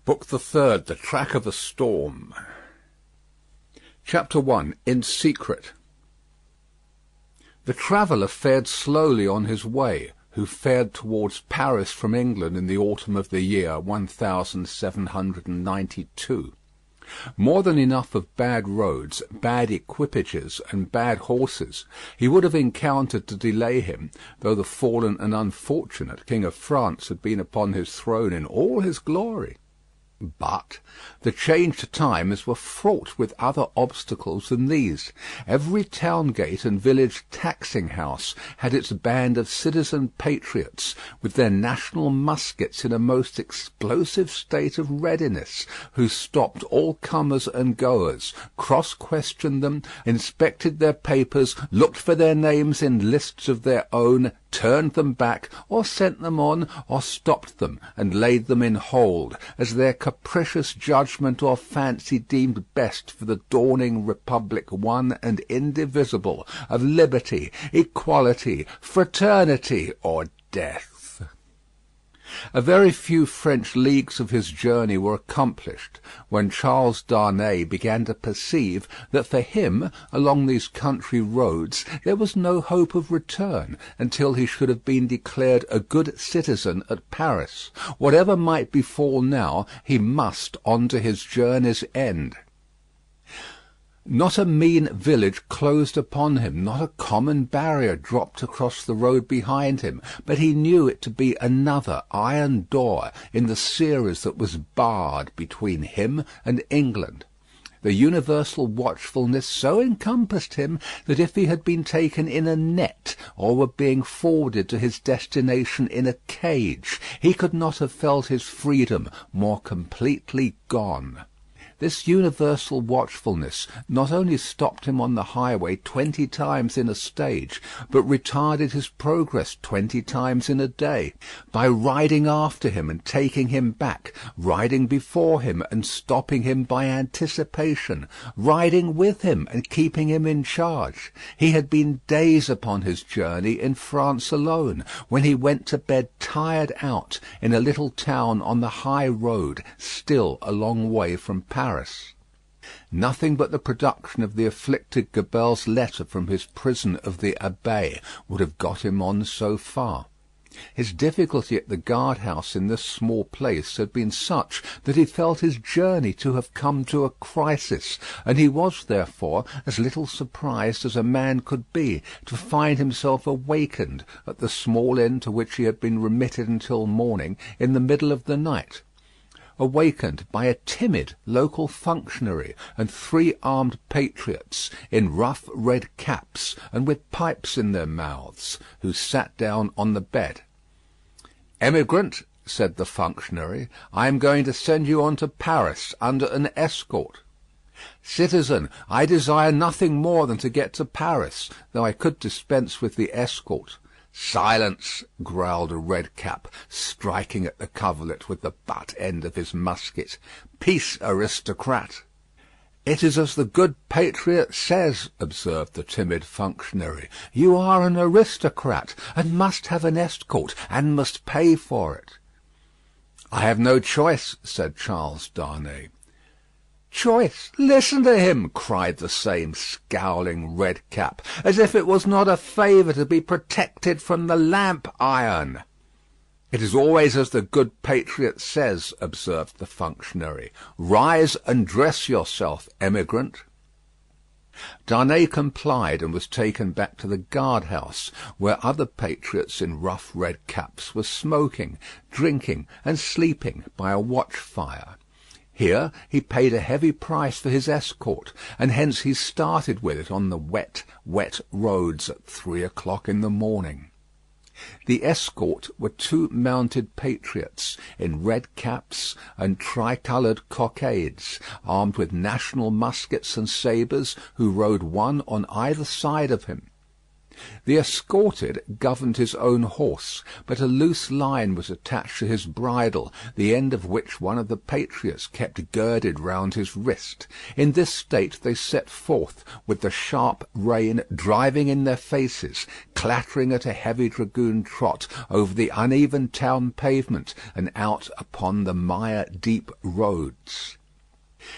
Book the Third, The Track of a Storm. Chapter 1. In Secret. The traveller fared slowly on his way, who fared towards Paris from England in the autumn of the year 1792. More than enough of bad roads, bad equipages, and bad horses he would have encountered to delay him, though the fallen and unfortunate King of France had been upon his throne in all his glory. But the changed times were fraught with other obstacles than these. Every town gate and village taxing house had its band of citizen patriots, with their national muskets in a most explosive state of readiness, who stopped all comers and goers, cross-questioned them, inspected their papers, looked for their names in lists of their own, turned them back, or sent them on, or stopped them and laid them in hold, as their capricious judgment or fancy deemed best for the dawning republic, one and indivisible, of liberty, equality, fraternity, or death. A very few French leagues of his journey were accomplished, when Charles Darnay began to perceive that for him, along these country roads, there was no hope of return until he should have been declared a good citizen at Paris. Whatever might befall now, he must on to his journey's end. Not a mean village closed upon him, not a common barrier dropped across the road behind him, but he knew it to be another iron door in the series that was barred between him and England. The universal watchfulness so encompassed him that if he had been taken in a net, or were being forwarded to his destination in a cage, he could not have felt his freedom more completely gone. This universal watchfulness not only stopped him on the highway 20 times in a stage, but retarded his progress 20 times in a day, by riding after him and taking him back, riding before him and stopping him by anticipation, riding with him and keeping him in charge. He had been days upon his journey in France alone, when he went to bed tired out in a little town on the high road, still a long way from Paris. Nothing but the production of the afflicted Gabelle's letter from his prison of the Abbaye would have got him on so far. His difficulty at the guard-house in this small place had been such that he felt his journey to have come to a crisis, and he was therefore as little surprised as a man could be to find himself awakened at the small inn to which he had been remitted until morning in the middle of the night. Awakened by a timid local functionary and 3 armed patriots in rough red caps and with pipes in their mouths, who sat down on the bed. "Emigrant," said the functionary, "I am going to send you on to Paris under an escort." "Citizen, I desire nothing more than to get to Paris, though I could dispense with the escort." "Silence!" growled a red cap, striking at the coverlet with the butt end of his musket. "Peace, aristocrat!" "It is as the good patriot says," observed the timid functionary. "You are an aristocrat, and must have an escort, and must pay for it." "I have no choice," said Charles Darnay. "Choice! Listen to him," cried the same scowling red cap, "as if it was not a favour to be protected from the lamp iron." "It is always as the good patriot says," observed the functionary. "Rise and dress yourself, emigrant." Darnay complied, and was taken back to the guard-house, where other patriots in rough red caps were smoking, drinking, and sleeping by a watch-fire. Here he paid a heavy price for his escort, and hence he started with it on the wet roads at 3 o'clock in the morning. The escort were 2 mounted patriots in red caps and tricoloured cockades, armed with national muskets and sabres, who rode one on either side of him. The escorted governed his own horse, but a loose line was attached to his bridle, the end of which one of the patriots kept girded round his wrist. In this state they set forth, with the sharp rain driving in their faces, clattering at a heavy dragoon trot over the uneven town pavement and out upon the mire-deep roads.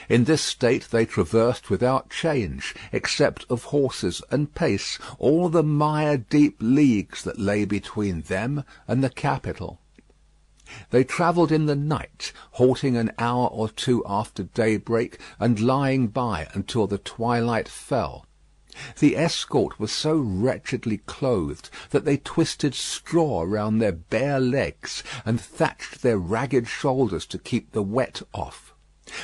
In this state they traversed without change, except of horses and pace, all the mire-deep leagues that lay between them and the capital. They travelled in the night, halting an hour or two after daybreak, and lying by until the twilight fell. The escort was so wretchedly clothed that they twisted straw round their bare legs, and thatched their ragged shoulders to keep the wet off.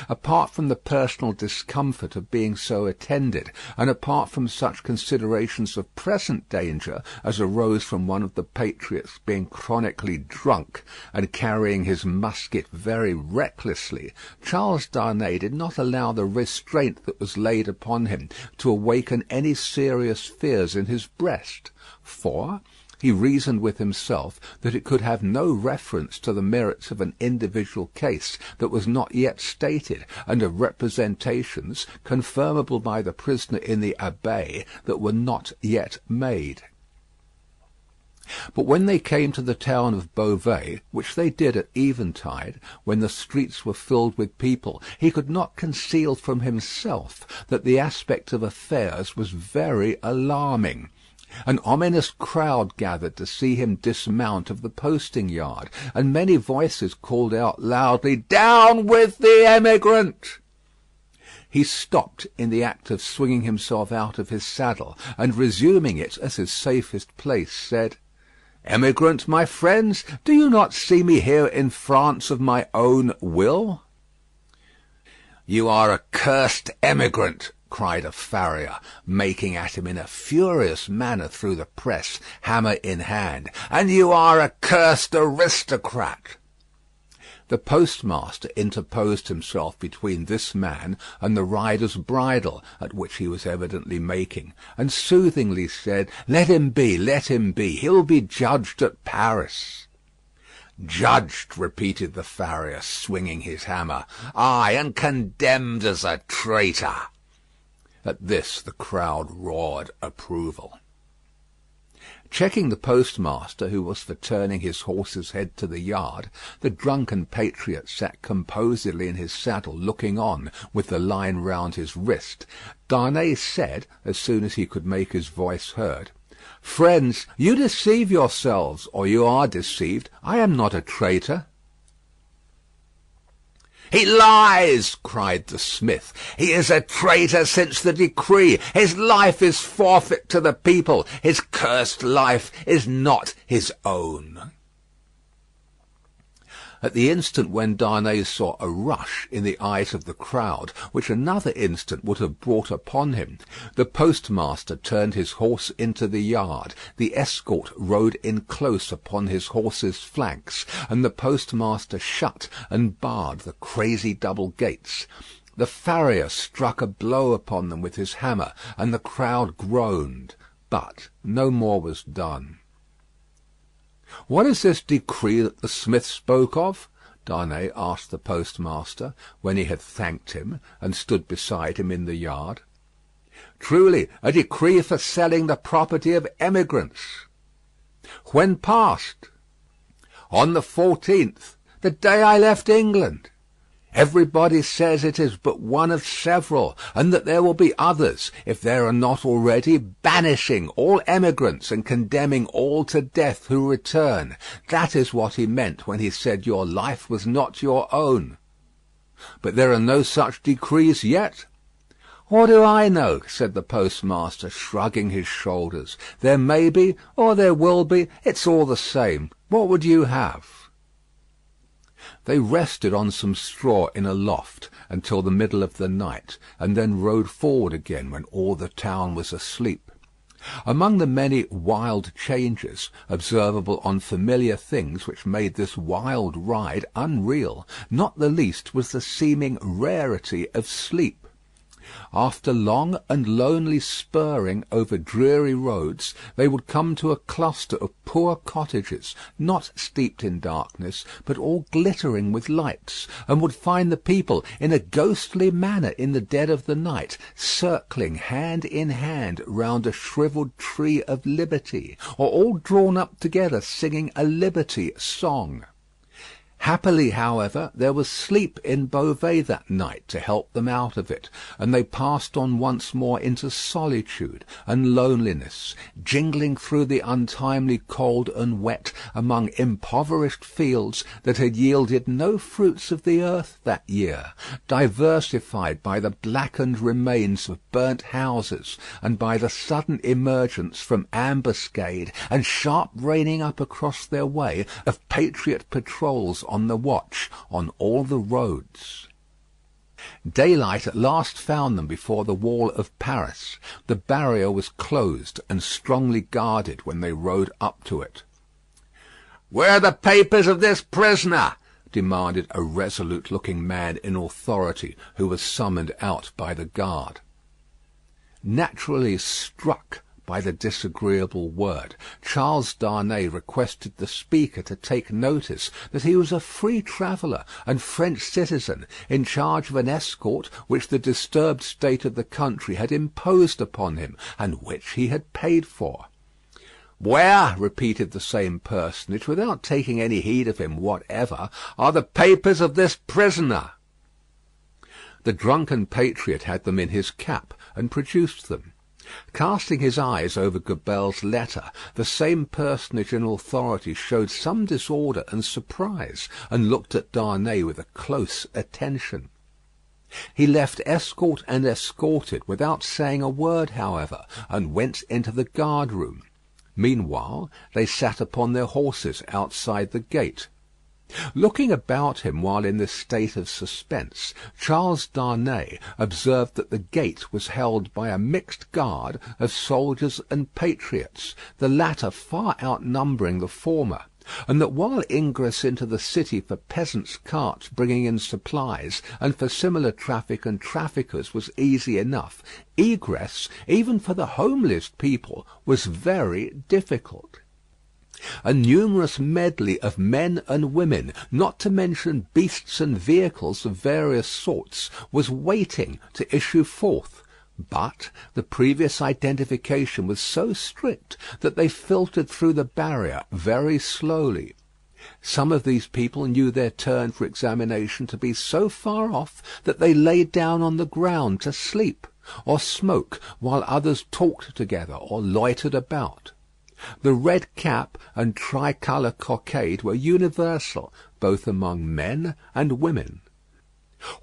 Apart from the personal discomfort of being so attended, and apart from such considerations of present danger as arose from one of the patriots being chronically drunk and carrying his musket very recklessly, Charles Darnay did not allow the restraint that was laid upon him to awaken any serious fears in his breast, for he reasoned with himself that it could have no reference to the merits of an individual case that was not yet stated, and of representations, confirmable by the prisoner in the Abbaye, that were not yet made. But when they came to the town of Beauvais, which they did at eventide, when the streets were filled with people, he could not conceal from himself that the aspect of affairs was very alarming. An ominous crowd gathered to see him dismount of the posting yard, and many voices called out loudly, "Down with the emigrant!" He stopped in the act of swinging himself out of his saddle, and resuming it as his safest place, said, "Emigrant, my friends, do you not see me here in France of my own will?" "You are a cursed emigrant," cried a farrier, making at him in a furious manner through the press, hammer in hand, "and you are a cursed aristocrat." The postmaster interposed himself between this man and the rider's bridle, at which he was evidently making, and soothingly said, "Let him be, let him be. He'll be judged at Paris." "Judged," repeated the farrier, swinging his hammer. "Ay, and condemned as a traitor." At this the crowd roared approval. Checking the postmaster, who was for turning his horse's head to the yard, the drunken patriot sat composedly in his saddle looking on, with the line round his wrist. Darnay said, as soon as he could make his voice heard, "Friends, you deceive yourselves, or you are deceived. I am not a traitor." "He lies!" cried the smith. "He is a traitor since the decree. His life is forfeit to the people. His cursed life is not his own." At the instant when Darnay saw a rush in the eyes of the crowd, which another instant would have brought upon him, the postmaster turned his horse into the yard, the escort rode in close upon his horse's flanks, and the postmaster shut and barred the crazy double gates. The farrier struck a blow upon them with his hammer, and the crowd groaned, but no more was done. "What is this decree that the smith spoke of?" Darnay asked the postmaster, when he had thanked him, and stood beside him in the yard. "Truly, a decree for selling the property of emigrants." "When passed?" "On the 14th, the day I left England. Everybody says it is but one of several, and that there will be others, if there are not already, banishing all emigrants and condemning all to death who return. That is what he meant when he said your life was not your own." "But there are no such decrees yet." "What do I know?" said the postmaster, shrugging his shoulders. "There may be, or there will be. It's all the same. What would you have?" They rested on some straw in a loft until the middle of the night, and then rode forward again when all the town was asleep. Among the many wild changes observable on familiar things which made this wild ride unreal, not the least was the seeming rarity of sleep. After long and lonely spurring over dreary roads, they would come to a cluster of poor cottages, not steeped in darkness, but all glittering with lights, and would find the people in a ghostly manner in the dead of the night, circling hand in hand round a shrivelled tree of liberty, or all drawn up together singing a liberty song. Happily, however, there was sleep in Beauvais that night to help them out of it, and they passed on once more into solitude and loneliness, jingling through the untimely cold and wet among impoverished fields that had yielded no fruits of the earth that year, diversified by the blackened remains of burnt houses, and by the sudden emergence from ambuscade and sharp reining up across their way of patriot patrols on the watch on all the roads. Daylight at last found them before the wall of Paris. The barrier was closed and strongly guarded when they rode up to it. "Where are the papers of this prisoner?" demanded a resolute-looking man in authority who was summoned out by the guard. Naturally struck by the disagreeable word, Charles Darnay requested the speaker to take notice that he was a free traveller and French citizen in charge of an escort which the disturbed state of the country had imposed upon him, and which he had paid for. "Where," repeated the same personage, without taking any heed of him whatever, "are the papers of this prisoner?" The drunken patriot had them in his cap, and produced them. Casting his eyes over Gabelle's letter, the same personage in authority showed some disorder and surprise, and looked at Darnay with a close attention. He left escort and escorted without saying a word, however, and went into the guard-room. Meanwhile, they sat upon their horses outside the gate. Looking about him while in this state of suspense, Charles Darnay observed that the gate was held by a mixed guard of soldiers and patriots, the latter far outnumbering the former, and that while ingress into the city for peasants' carts bringing in supplies, and for similar traffic and traffickers was easy enough, egress, even for the homeliest people, was very difficult. A numerous medley of men and women, not to mention beasts and vehicles of various sorts, was waiting to issue forth. But the previous identification was so strict that they filtered through the barrier very slowly. Some of these people knew their turn for examination to be so far off that they lay down on the ground to sleep or smoke, while others talked together or loitered about. The red cap and tricolour cockade were universal, both among men and women.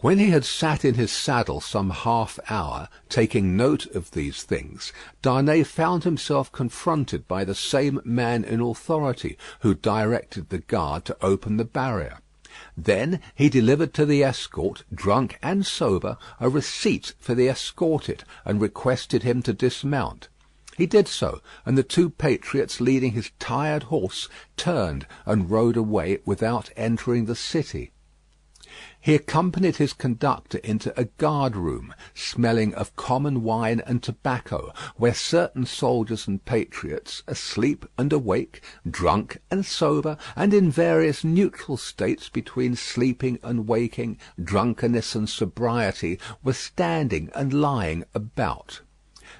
When he had sat in his saddle some half hour, taking note of these things, Darnay found himself confronted by the same man in authority, who directed the guard to open the barrier. Then he delivered to the escort, drunk and sober, a receipt for the escorted, and requested him to dismount. He did so, and the two patriots, leading his tired horse, turned and rode away without entering the city. He accompanied his conductor into a guard-room, smelling of common wine and tobacco, where certain soldiers and patriots, asleep and awake, drunk and sober, and in various neutral states between sleeping and waking, drunkenness and sobriety, were standing and lying about.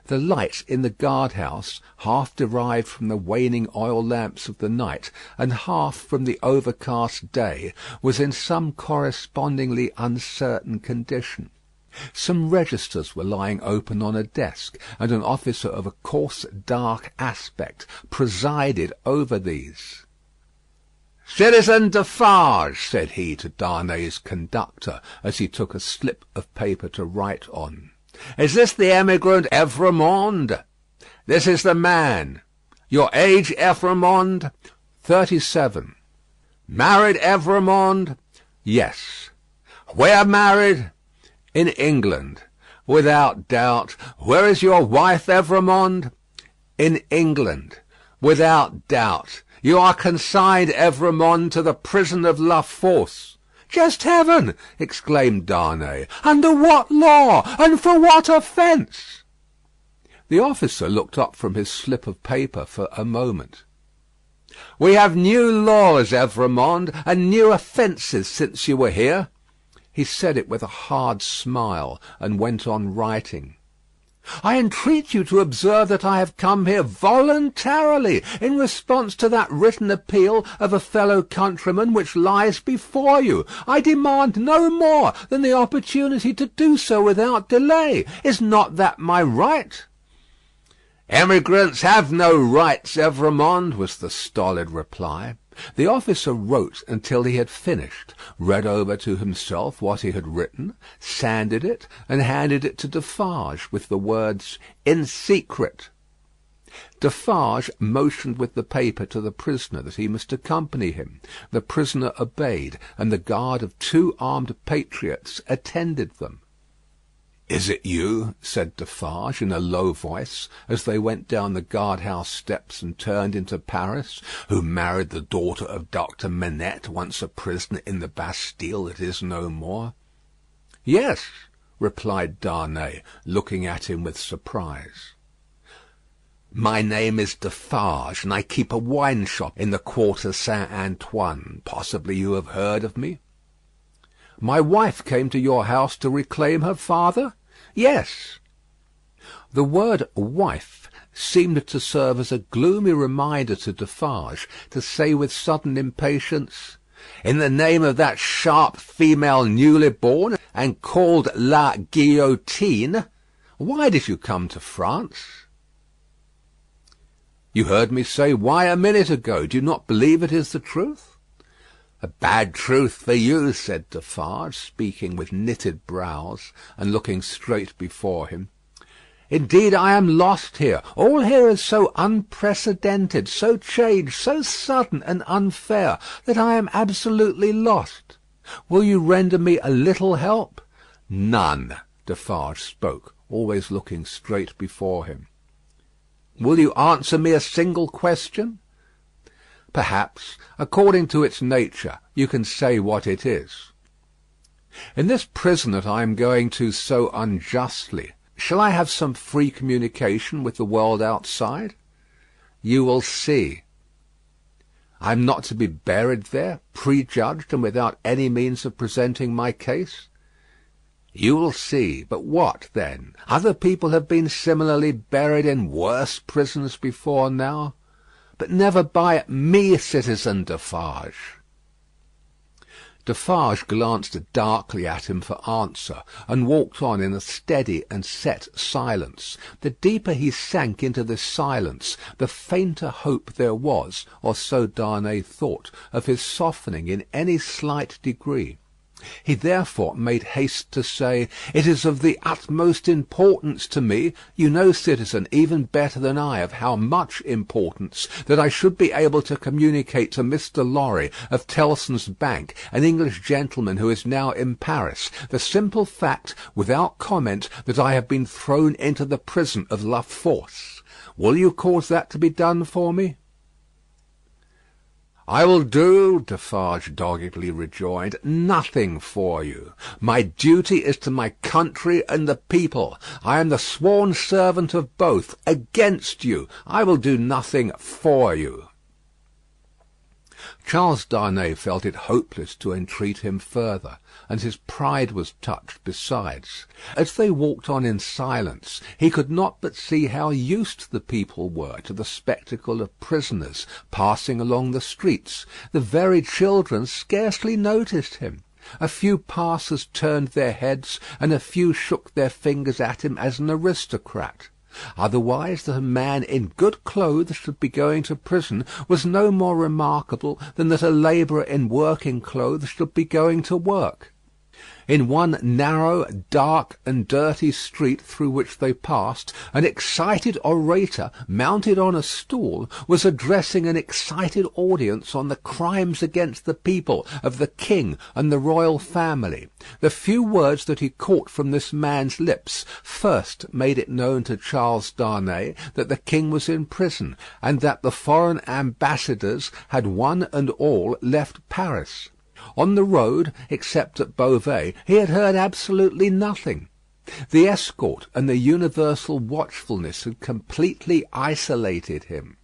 The light in the guard-house, half derived from the waning oil lamps of the night, and half from the overcast day, was in some correspondingly uncertain condition. Some registers were lying open on a desk, and an officer of a coarse dark aspect presided over these. "Citizen Defarge," said he to Darnay's conductor, as he took a slip of paper to write on. "Is this the emigrant Evrémonde?" "This is the man." "Your age, Evrémonde?" 37. "Married, Evrémonde?" "Yes." "Where married?" "In England." "Without doubt. Where is your wife, Evrémonde?" "In England." "Without doubt. You are consigned, Evrémonde, to the prison of La Force." "Just heaven!" exclaimed Darnay. "Under what law, and for what offence?" The officer looked up from his slip of paper for a moment. "We have new laws, Evrémonde, and new offences since you were here." He said it with a hard smile, and went on writing. "I entreat you to observe that I have come here voluntarily, in response to that written appeal of a fellow countryman which lies before you. I demand no more than the opportunity to do so without delay. Is not that my right?" "Emigrants have no rights, Evrémonde," was the stolid reply. The officer wrote until he had finished, read over to himself what he had written, sanded it, and handed it to Defarge, with the words, "In secret." Defarge motioned with the paper to the prisoner that he must accompany him. The prisoner obeyed, and the guard of 2 armed patriots attended them. "Is it you," said Defarge, in a low voice, as they went down the guard-house steps and turned into Paris, "who married the daughter of Dr. Manette, once a prisoner in the Bastille that is no more?" "Yes," replied Darnay, looking at him with surprise. "My name is Defarge, and I keep a wine shop in the Quarter Saint Antoine. Possibly you have heard of me?" "My wife came to your house to reclaim her father?" "Yes." The word wife seemed to serve as a gloomy reminder to Defarge to say with sudden impatience, "In the name of that sharp female newly born, and called La Guillotine, why did you come to France?" "You heard me say why a minute ago. Do you not believe it is the truth?" "A bad truth for you," said Defarge, speaking with knitted brows, and looking straight before him. "Indeed, I am lost here. All here is so unprecedented, so changed, so sudden and unfair, that I am absolutely lost. Will you render me a little help?" "None." Defarge spoke, always looking straight before him. "Will you answer me a single question?" "Perhaps. According to its nature. You can say what it is." "In this prison that I am going to so unjustly, shall I have some free communication with the world outside?" "You will see." "I am not to be buried there, prejudged, and without any means of presenting my case?" "You will see. But what, then? Other people have been similarly buried in worse prisons before now. But never by me, citizen Defarge." Defarge glanced darkly at him for answer, and walked on in a steady and set silence. The deeper he sank into this silence, the fainter hope there was, or so Darnay thought, of his softening in any slight degree. He therefore made haste to say, "It is of the utmost importance to me, you know, citizen, even better than I, of how much importance, that I should be able to communicate to Mr. Lorry, of Tellson's Bank, an English gentleman who is now in Paris, the simple fact, without comment, that I have been thrown into the prison of La Force. Will you cause that to be done for me?" "I will do," Defarge doggedly rejoined, "nothing for you. My duty is to my country and the people. I am the sworn servant of both. Against you, I will do nothing for you." Charles Darnay felt it hopeless to entreat him further, and his pride was touched besides. As they walked on in silence, he could not but see how used the people were to the spectacle of prisoners passing along the streets. The very children scarcely noticed him. A few passers turned their heads, and a few shook their fingers at him as an aristocrat. Otherwise, that a man in good clothes should be going to prison was no more remarkable than that a labourer in working clothes should be going to work. In one narrow, dark, and dirty street through which they passed, an excited orator, mounted on a stool, was addressing an excited audience on the crimes against the people of the king and the royal family. The few words that he caught from this man's lips first made it known to Charles Darnay that the king was in prison, and that the foreign ambassadors had one and all left Paris. On the road, except at Beauvais, he had heard absolutely nothing. The escort and the universal watchfulness had completely isolated him.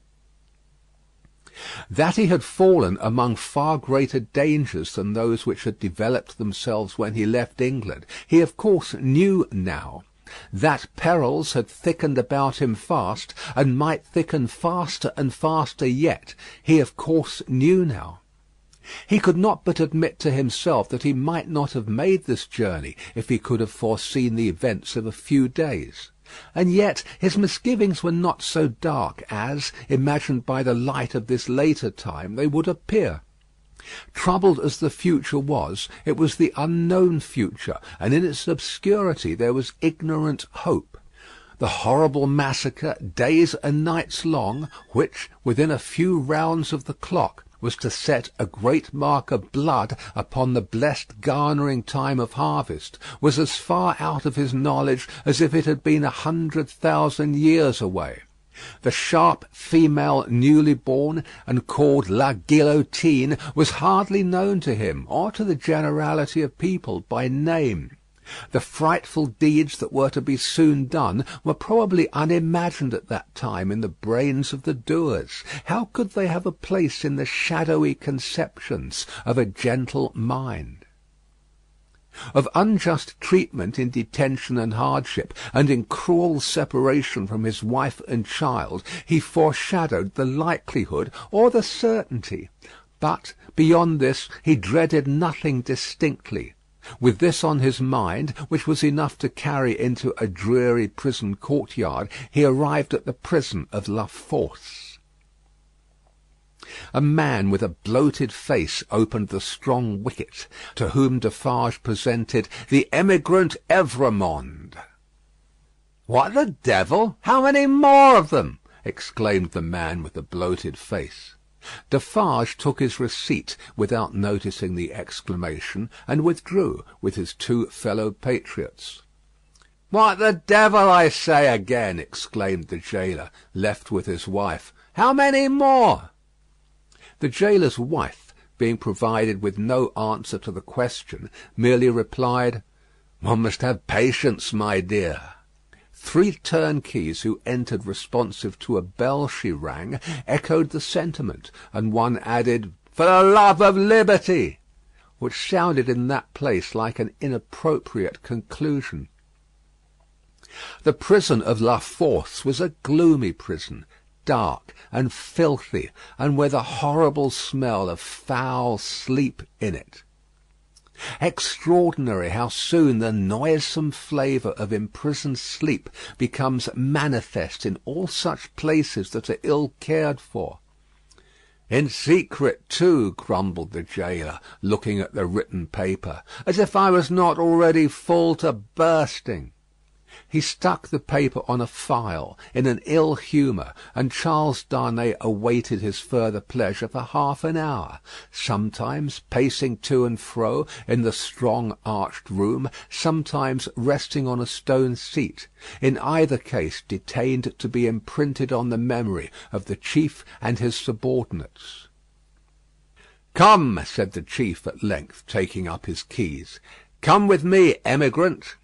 That he had fallen among far greater dangers than those which had developed themselves when he left England, he of course knew now. That perils had thickened about him fast, and might thicken faster and faster yet, he of course knew now. He could not but admit to himself that he might not have made this journey if he could have foreseen the events of a few days. And yet his misgivings were not so dark as, imagined by the light of this later time, they would appear. Troubled as the future was, it was the unknown future, and in its obscurity there was ignorant hope. The horrible massacre, days and nights long, which, within a few rounds of the clock, was to set a great mark of blood upon the blessed garnering time of harvest, was as far out of his knowledge as if it had been 100,000 years away. The sharp female newly born, and called La Guillotine, was hardly known to him, or to the generality of people, by name. The frightful deeds that were to be soon done were probably unimagined at that time in the brains of the doers. How could they have a place in the shadowy conceptions of a gentle mind? Of unjust treatment in detention and hardship, and in cruel separation from his wife and child, he foreshadowed the likelihood or the certainty. But beyond this he dreaded nothing distinctly. With this on his mind, which was enough to carry into a dreary prison courtyard, he arrived at the prison of La Force. A man with a bloated face opened the strong wicket, to whom Defarge presented the emigrant Evrémonde. "What the devil? How many more of them?" exclaimed the man with the bloated face. Defarge took his receipt without noticing the exclamation, and withdrew with his two fellow patriots. "What the devil, I say again!" exclaimed the gaoler, left with his wife. "How many more?" The gaoler's wife, being provided with no answer to the question, merely replied, "One must have patience, my dear." 3 turnkeys who entered responsive to a bell she rang echoed the sentiment, and one added, "For the love of liberty," which sounded in that place like an inappropriate conclusion. The prison of La Force was a gloomy prison, dark and filthy, and with a horrible smell of foul sleep in it. Extraordinary how soon the noisome flavour of imprisoned sleep becomes manifest in all such places that are ill cared for. "In secret, too," grumbled the gaoler, looking at the written paper, "as if I was not already full to bursting." He stuck the paper on a file, in an ill humour, and Charles Darnay awaited his further pleasure for half an hour, sometimes pacing to and fro in the strong arched room, sometimes resting on a stone seat, in either case detained to be imprinted on the memory of the chief and his subordinates. "Come," said the chief at length, taking up his keys. "Come with me, emigrant."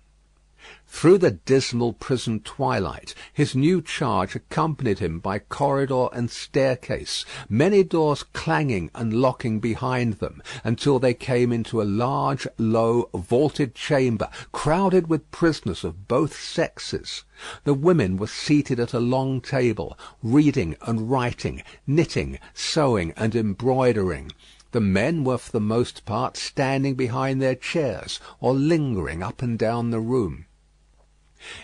Through the dismal prison twilight, his new charge accompanied him by corridor and staircase, many doors clanging and locking behind them, until they came into a large, low, vaulted chamber, crowded with prisoners of both sexes. The women were seated at a long table, reading and writing, knitting, sewing, and embroidering. The men were for the most part standing behind their chairs, or lingering up and down the room.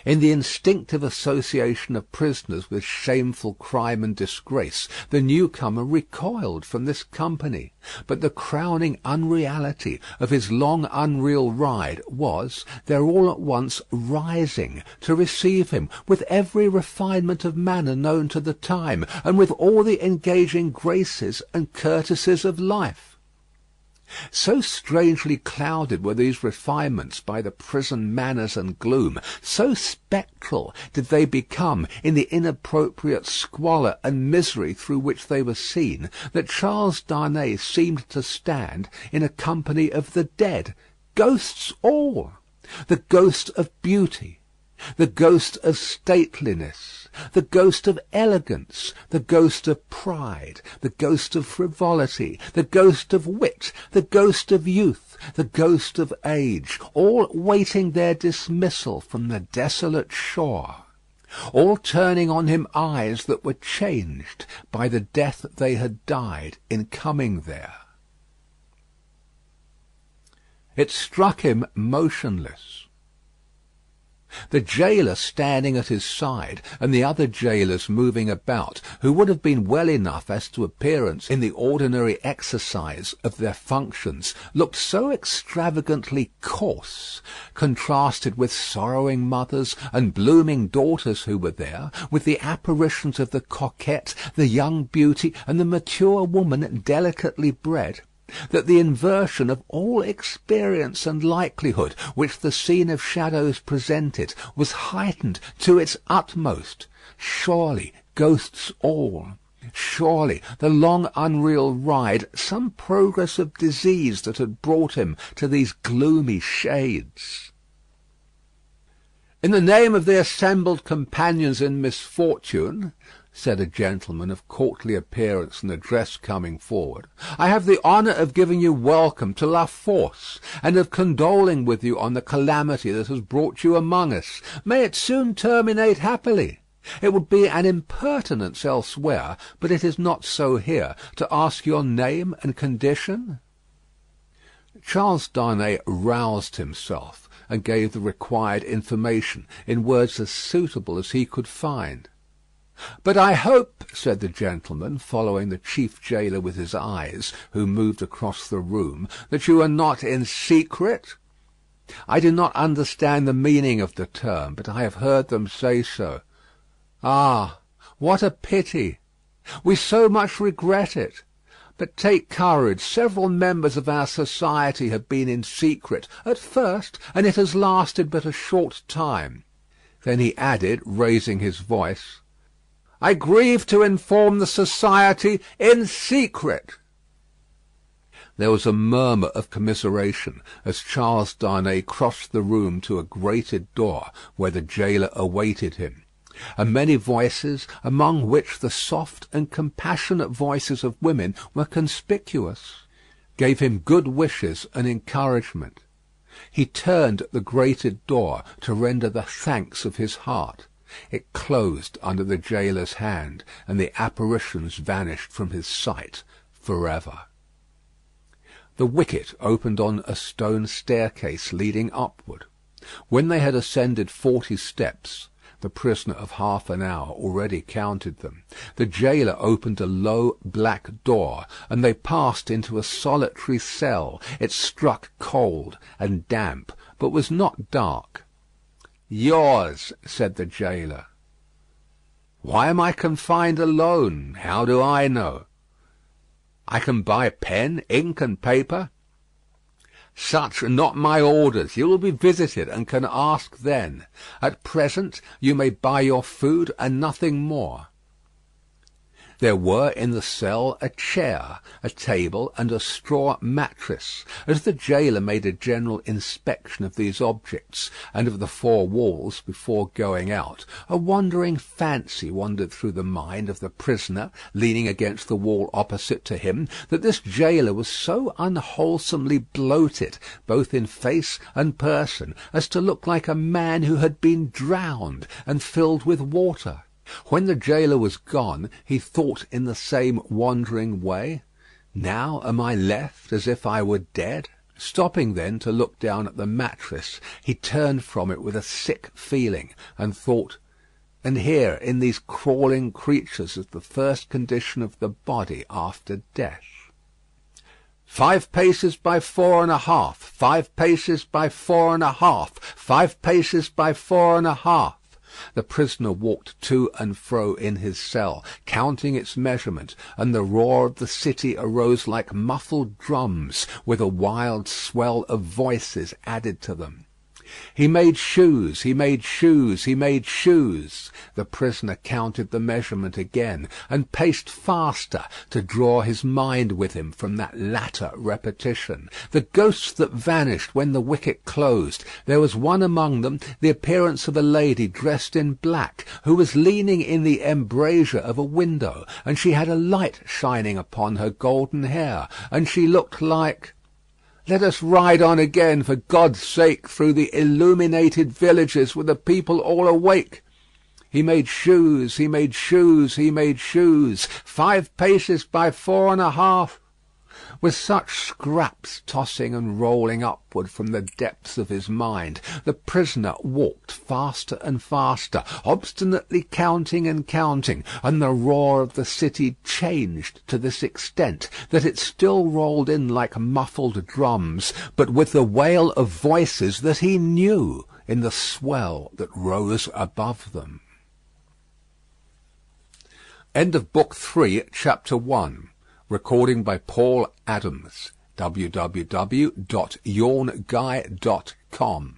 In the instinctive association of prisoners with shameful crime and disgrace, the newcomer recoiled from this company. But the crowning unreality of his long unreal ride was, their all at once rising to receive him, with every refinement of manner known to the time, and with all the engaging graces and courtesies of life. So strangely clouded were these refinements by the prison manners and gloom, so spectral did they become in the inappropriate squalor and misery through which they were seen, that Charles Darnay seemed to stand in a company of the dead, ghosts all, the ghost of beauty, the ghost of stateliness, the ghost of elegance, the ghost of pride, the ghost of frivolity, the ghost of wit, the ghost of youth, the ghost of age, all waiting their dismissal from the desolate shore, all turning on him eyes that were changed by the death they had died in coming there. It struck him motionless. The gaoler standing at his side, and the other gaolers moving about, who would have been well enough as to appearance in the ordinary exercise of their functions, looked so extravagantly coarse, contrasted with sorrowing mothers and blooming daughters who were there, with the apparitions of the coquette, the young beauty, and the mature woman delicately bred, that the inversion of all experience and likelihood which the scene of shadows presented was heightened to its utmost. Surely ghosts all. Surely the long unreal ride some progress of disease that had brought him to these gloomy shades. "In the name of the assembled companions in misfortune," said a gentleman of courtly appearance and address coming forward, "I have the honour of giving you welcome to La Force, and of condoling with you on the calamity that has brought you among us. May it soon terminate happily. It would be an impertinence elsewhere, but it is not so here, to ask your name and condition." Charles Darnay roused himself, and gave the required information in words as suitable as he could find. "But I hope," said the gentleman, following the chief gaoler with his eyes, who moved across the room, "that you are not in secret?" "I do not understand the meaning of the term, but I have heard them say so." "Ah, what a pity! We so much regret it. But take courage. Several members of our society have been in secret at first, and it has lasted but a short time." Then he added, raising his voice, "I grieve to inform the society in secret." There was a murmur of commiseration as Charles Darnay crossed the room to a grated door where the gaoler awaited him, and many voices, among which the soft and compassionate voices of women were conspicuous, gave him good wishes and encouragement. He turned at the grated door to render the thanks of his heart. It closed under the gaoler's hand, and the apparitions vanished from his sight for ever. The wicket opened on a stone staircase leading upward. When they had ascended 40 steps, the prisoner of half an hour already counted them, the gaoler opened a low black door, and they passed into a solitary cell. It struck cold and damp, but was not dark. "Yours," said the gaoler. "Why am I confined alone? How do I know?" "I can buy pen, ink, and paper." "Such are not my orders. You will be visited, and can ask then. At present you may buy your food and nothing more." There were in the cell a chair, a table, and a straw mattress. As the gaoler made a general inspection of these objects and of the 4 walls before going out, a wandering fancy wandered through the mind of the prisoner leaning against the wall opposite to him, that this gaoler was so unwholesomely bloated, both in face and person, as to look like a man who had been drowned and filled with water. When the gaoler was gone, he thought in the same wandering way, "Now am I left as if I were dead?" Stopping then to look down at the mattress, he turned from it with a sick feeling, and thought, "And here in these crawling creatures is the first condition of the body after death." 5 paces by 4½, 5 paces by 4½, 5 paces by 4½. The prisoner walked to and fro in his cell, counting its measurement, and the roar of the city arose like muffled drums, with a wild swell of voices added to them. He made shoes, he made shoes, he made shoes. The prisoner counted the measurement again, and paced faster to draw his mind with him from that latter repetition. The ghosts that vanished when the wicket closed. There was one among them, the appearance of a lady dressed in black, who was leaning in the embrasure of a window, and she had a light shining upon her golden hair, and she looked like... Let us ride on again, for God's sake, through the illuminated villages with the people all awake. He made shoes, he made shoes, he made shoes, 5 paces by 4.5. With such scraps tossing and rolling upward from the depths of his mind, the prisoner walked faster and faster, obstinately counting and counting, and the roar of the city changed to this extent, that it still rolled in like muffled drums, but with the wail of voices that he knew in the swell that rose above them. End of Book 3, Chapter 1. Recording by Paul Adams. www.yawnguy.com